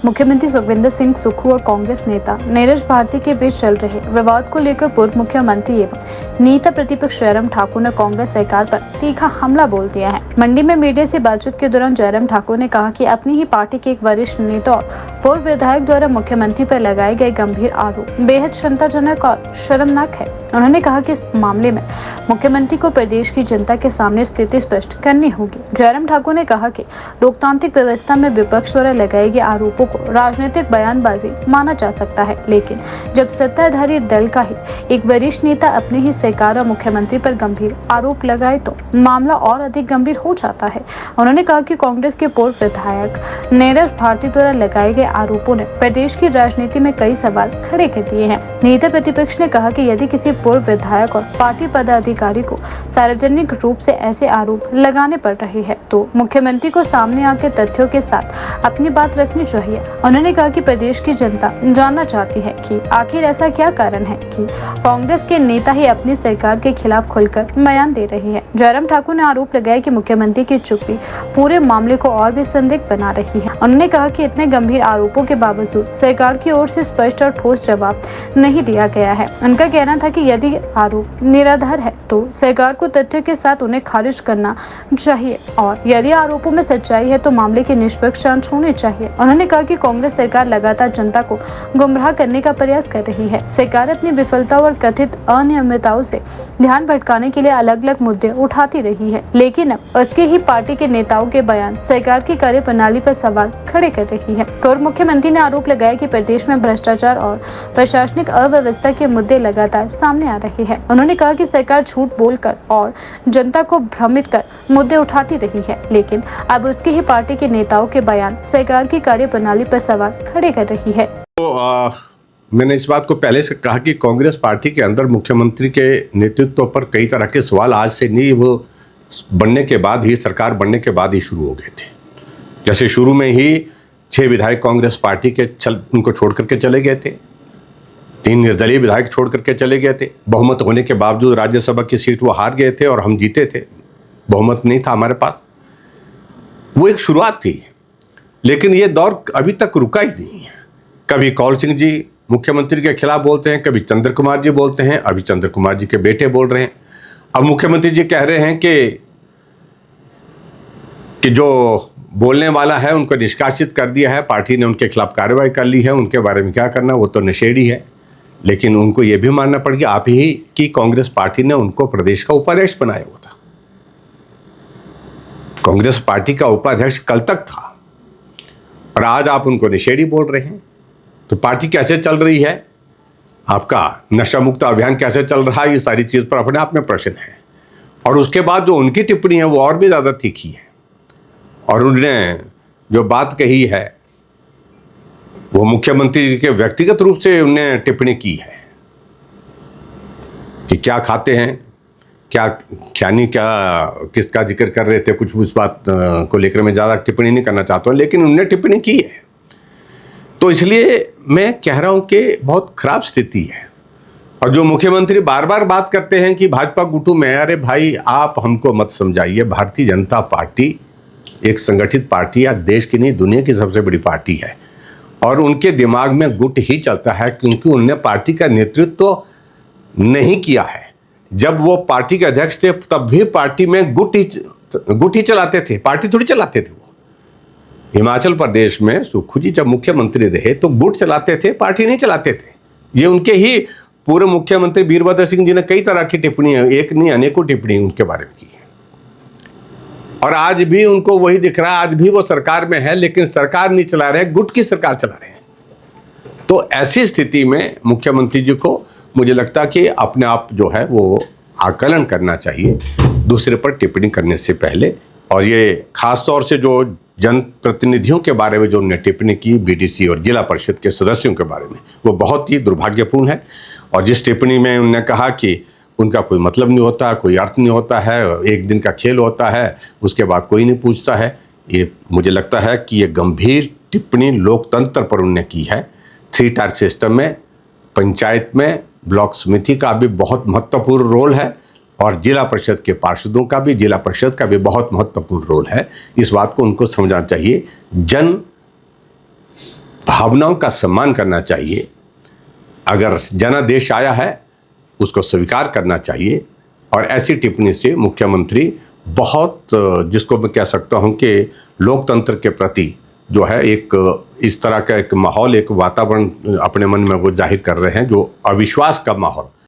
मुख्यमंत्री सुखविंदर सिंह सुक्खू और कांग्रेस नेता नीरज भारती के बीच चल रहे विवाद को लेकर पूर्व मुख्यमंत्री एवं नेता प्रतिपक्ष जयराम ठाकुर ने कांग्रेस सरकार पर तीखा हमला बोल दिया है। मंडी में मीडिया से बातचीत के दौरान जयराम ठाकुर ने कहा कि अपनी ही पार्टी के एक वरिष्ठ नेता और पूर्व विधायक द्वारा मुख्यमंत्री पर लगाए गए गंभीर आरोप बेहद चिंताजनक और शर्मनाक है। उन्होंने कहा कि इस मामले में मुख्यमंत्री को प्रदेश की जनता के सामने स्थिति स्पष्ट करनी होगी। जयराम ठाकुर ने कहा कि लोकतांत्रिक व्यवस्था में विपक्ष द्वारा लगाए गए आरोपों को राजनीतिक बयानबाजी माना जा सकता है, लेकिन जब सत्ताधारी दल का ही एक वरिष्ठ नेता अपने ही सरकार और मुख्यमंत्री पर गंभीर आरोप लगाए तो मामला और अधिक गंभीर हो जाता है। उन्होंने कहा कि कांग्रेस के पूर्व विधायक नीरज भारती द्वारा लगाए गए आरोपों ने प्रदेश की राजनीति में कई सवाल खड़े कर दिए हैं। नेता प्रतिपक्ष ने कहा कि यदि किसी पूर्व विधायक और पार्टी पदाधिकारी को सार्वजनिक रूप से ऐसे आरोप लगाने पड़ रहे हैं तो मुख्यमंत्री को सामने आकर तथ्यों के साथ अपनी बात रखनी चाहिए। उन्होंने कहा कि प्रदेश की जनता जानना चाहती है कि आखिर ऐसा क्या कारण है कि कांग्रेस के नेता ही अपनी सरकार के खिलाफ खुलकर बयान दे रहे हैं। जयराम ठाकुर ने आरोप लगाया कि मुख्यमंत्री की चुप्पी पूरे मामले को और भी संदिग्ध बना रही है। उन्होंने कहा कि इतने गंभीर आरोपों के बावजूद सरकार की ओर से स्पष्ट और ठोस जवाब नहीं दिया गया है। उनका कहना था कि यदि आरोप निराधार है तो सरकार को तथ्यों के साथ उन्हें खारिज करना चाहिए और यदि आरोपों में सच्चाई है तो मामले की निष्पक्ष जांच होनी चाहिए। उन्होंने कहा कि कांग्रेस सरकार लगातार जनता को गुमराह करने का प्रयास कर रही है। सरकार अपनी विफलताओं और कथित अनियमितताओं से ध्यान भटकाने के लिए अलग अलग मुद्दे उठाती रही है, लेकिन अब उसके ही पार्टी के नेताओं के बयान सरकार की कार्यप्रणाली पर सवाल खड़े कर रही है। पूर्व मुख्यमंत्री ने आरोप लगाया कि प्रदेश में भ्रष्टाचार और प्रशासनिक अव्यवस्था के मुद्दे लगातार सामने आ रहे हैं। उन्होंने कहा कि सरकार झूठ बोलकर और जनता को भ्रमित कर मुद्दे उठाती रही है, लेकिन अब उसकी ही पार्टी के नेताओं के बयान सरकार की कार्यप्रणाली पर सवाल खड़े कर रही है। मैंने इस बात को पहले से कहा कि कांग्रेस पार्टी के अंदर मुख्यमंत्री के नेतृत्व पर कई तरह के सवाल आज से नहीं, वो बनने के बाद ही, सरकार बनने के बाद ही शुरू हो गए थे। जैसे शुरू में ही 6 विधायक कांग्रेस पार्टी के उनको छोड़ करके चले गए थे, 3 निर्दलीय विधायक छोड़ करके चले गए थे। बहुमत होने के बावजूद राज्यसभा की सीट वो हार गए थे और हम जीते थे, बहुमत नहीं था हमारे पास। वो एक शुरुआत थी, लेकिन ये दौर अभी तक रुका ही नहीं है। कभी कौल सिंह जी मुख्यमंत्री के खिलाफ बोलते हैं, कभी चंद्र कुमार जी बोलते हैं, अभी चंद्र कुमार जी के बेटे बोल रहे हैं। अब मुख्यमंत्री जी कह रहे हैं कि जो बोलने वाला है उनको निष्कासित कर दिया है, पार्टी ने उनके खिलाफ कार्रवाई कर ली है, उनके बारे में क्या करना, वो तो नशेड़ी है। लेकिन उनको ये भी मानना पड़ेगा आप ही कि कांग्रेस पार्टी ने उनको प्रदेश का उपाध्यक्ष बनाया हुआ था। कांग्रेस पार्टी का उपाध्यक्ष कल तक था और आज आप उनको नशेड़ी बोल रहे हैं। तो पार्टी कैसे चल रही है, आपका नशा मुक्त अभियान कैसे चल रहा है, ये सारी चीज पर अपने आप में प्रश्न है। और उसके बाद जो उनकी टिप्पणी है वो और भी ज्यादा तीखी है और उन्होंने जो बात कही है वो मुख्यमंत्री जी के व्यक्तिगत रूप से उन्होंने टिप्पणी की है कि क्या खाते हैं, क्या नहीं, क्या किसका जिक्र कर रहे थे, कुछ उस बात को लेकर मैं ज़्यादा टिप्पणी नहीं करना चाहता हूँ, लेकिन उन्होंने टिप्पणी की है। तो इसलिए मैं कह रहा हूँ कि बहुत खराब स्थिति है। और जो मुख्यमंत्री बार बार बात करते हैं कि भाजपा गुटू में, अरे भाई आप हमको मत समझाइए। भारतीय जनता पार्टी एक संगठित पार्टी है, देश की नहीं दुनिया की सबसे बड़ी पार्टी है और उनके दिमाग में गुट ही चलता है क्योंकि उन्होंने पार्टी का नेतृत्व नहीं किया है। जब वो पार्टी के अध्यक्ष थे तब भी पार्टी में गुट ही चलाते थे, पार्टी थोड़ी चलाते थे। वो हिमाचल प्रदेश में सुक्खू जी जब मुख्यमंत्री रहे तो गुट चलाते थे, पार्टी नहीं चलाते थे। ये उनके ही पूर्व मुख्यमंत्री वीरभद्र सिंह जी ने कई तरह की टिप्पणी, एक नहीं अनेकों टिप्पणी उनके बारे में की है और आज भी उनको वही दिख रहा है। आज भी वो सरकार में है लेकिन सरकार नहीं चला रहे, गुट की सरकार चला रहे हैं। तो ऐसी स्थिति में मुख्यमंत्री जी को मुझे लगता है कि अपने आप जो है वो आकलन करना चाहिए दूसरे पर टिप्पणी करने से पहले। और ये खास तौर से जो जनप्रतिनिधियों के बारे में जो उन्होंने टिप्पणी की, बीडीसी और जिला परिषद के सदस्यों के बारे में, वो बहुत ही दुर्भाग्यपूर्ण है। और जिस टिप्पणी में उन्होंने कहा कि उनका कोई मतलब नहीं होता, कोई अर्थ नहीं होता है, एक दिन का खेल होता है, उसके बाद कोई नहीं पूछता है, ये मुझे लगता है कि ये गंभीर टिप्पणी लोकतंत्र पर उन्होंने की है। 3 टायर सिस्टम में पंचायत में ब्लॉक समिति का भी बहुत महत्वपूर्ण रोल है और जिला परिषद के पार्षदों का भी, जिला परिषद का भी बहुत महत्वपूर्ण रोल है। इस बात को उनको समझना चाहिए। भावनाओं का सम्मान करना चाहिए। अगर जनादेश आया है उसको स्वीकार करना चाहिए। और ऐसी टिप्पणी से मुख्यमंत्री बहुत, जिसको मैं कह सकता हूं कि लोकतंत्र के प्रति जो है एक इस तरह का एक माहौल, एक वातावरण अपने मन में वो जाहिर कर रहे हैं, जो अविश्वास का माहौल